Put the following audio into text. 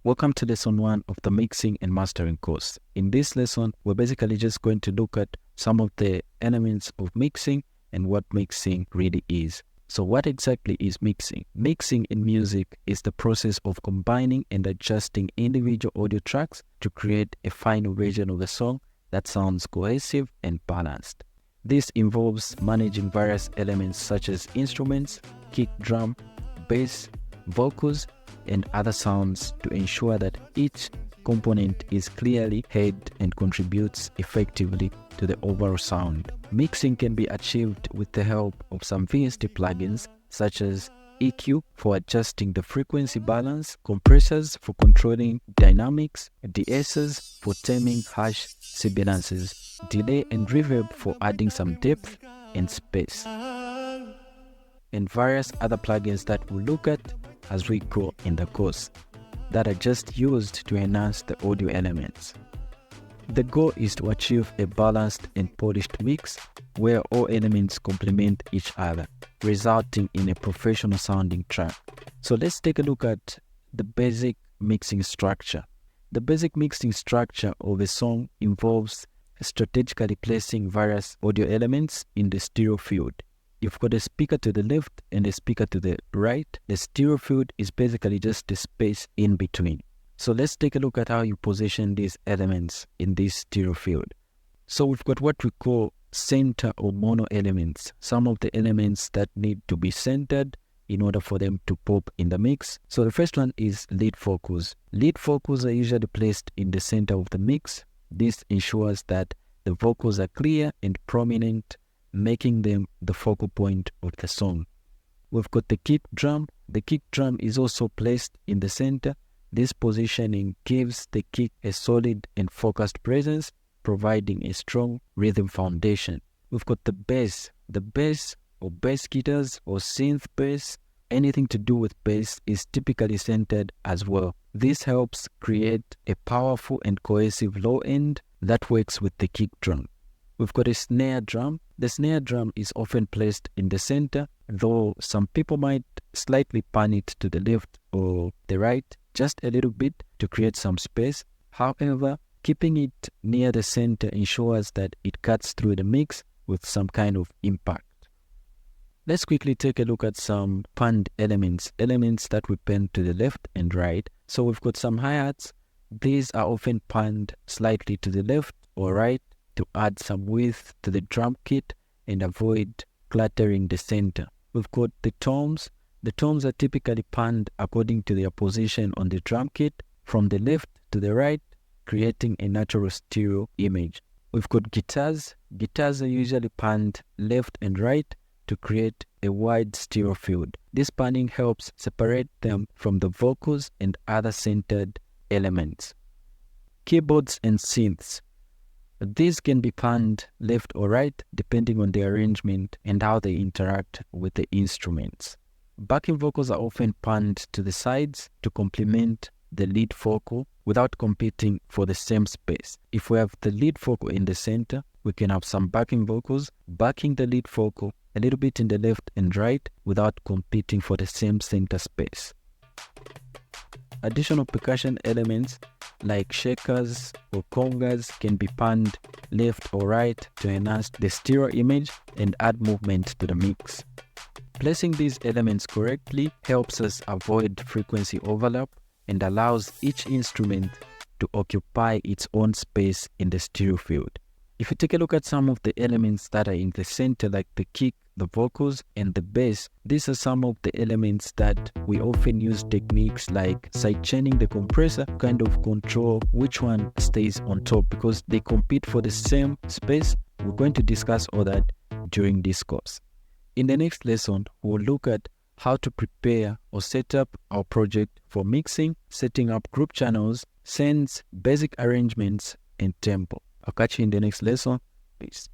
Welcome to lesson 1 of the mixing and mastering course. In this lesson, we're basically just going to look at some of the elements of mixing and what mixing really is. So what exactly is mixing? Mixing in music is the process of combining and adjusting individual audio tracks to create a final version of a song that sounds cohesive and balanced. This involves managing various elements such as instruments, kick drum, bass, vocals, and other sounds to ensure that each component is clearly heard and contributes effectively to the overall sound. Mixing can be achieved with the help of some VST plugins such as EQ for adjusting the frequency balance, compressors for controlling dynamics, de-essers for taming harsh sibilances, delay and reverb for adding some depth and space, and various other plugins that we'll look at as we go in the course that are just used to enhance the audio elements. The goal is to achieve a balanced and polished mix where all elements complement each other, resulting in a professional sounding track. So let's take a look at the basic mixing structure. The basic mixing structure of a song involves strategically placing various audio elements in the stereo field. You've got a speaker to the left and a speaker to the right. The stereo field is basically just the space in between. So let's take a look at how you position these elements in this stereo field. So we've got what we call center or mono elements, some of the elements that need to be centered in order for them to pop in the mix. So the first one is lead vocals. Lead vocals are usually placed in the center of the mix. This ensures that the vocals are clear and prominent, making them the focal point of the song. We've got the kick drum. The kick drum is also placed in the center. This positioning gives the kick a solid and focused presence, providing a strong rhythm foundation. We've got the bass. The bass or bass guitars or synth bass, anything to do with bass, is typically centered as well. This helps create a powerful and cohesive low end that works with the kick drum. We've got a snare drum. The snare drum is often placed in the center, though some people might slightly pan it to the left or the right, just a little bit to create some space. However, keeping it near the center ensures that it cuts through the mix with some kind of impact. Let's quickly take a look at some panned elements that we pan to the left and right. So we've got some hi-hats. These are often panned slightly to the left or right to add some width to the drum kit and avoid cluttering the center. We've got the toms. The toms are typically panned according to their position on the drum kit from the left to the right, creating a natural stereo image. We've got guitars. Guitars are usually panned left and right to create a wide stereo field. This panning helps separate them from the vocals and other centered elements. Keyboards and synths. These can be panned left or right depending on the arrangement and how they interact with the instruments. Backing vocals are often panned to the sides to complement the lead vocal without competing for the same space. If we have the lead vocal in the center, we can have some backing vocals backing the lead vocal a little bit in the left and right without competing for the same center space. Additional percussion elements like shakers or congas can be panned left or right to enhance the stereo image and add movement to the mix. Placing these elements correctly helps us avoid frequency overlap and allows each instrument to occupy its own space in the stereo field. If you take a look at some of the elements that are in the center, like the kick, the vocals, and the bass, these are some of the elements that we often use techniques like sidechaining the compressor to kind of control which one stays on top because they compete for the same space. We're going to discuss all that during this course. In the next lesson, we'll look at how to prepare or set up our project for mixing, setting up group channels, sends, basic arrangements, and tempo. I'll catch you in the next lesson. Peace.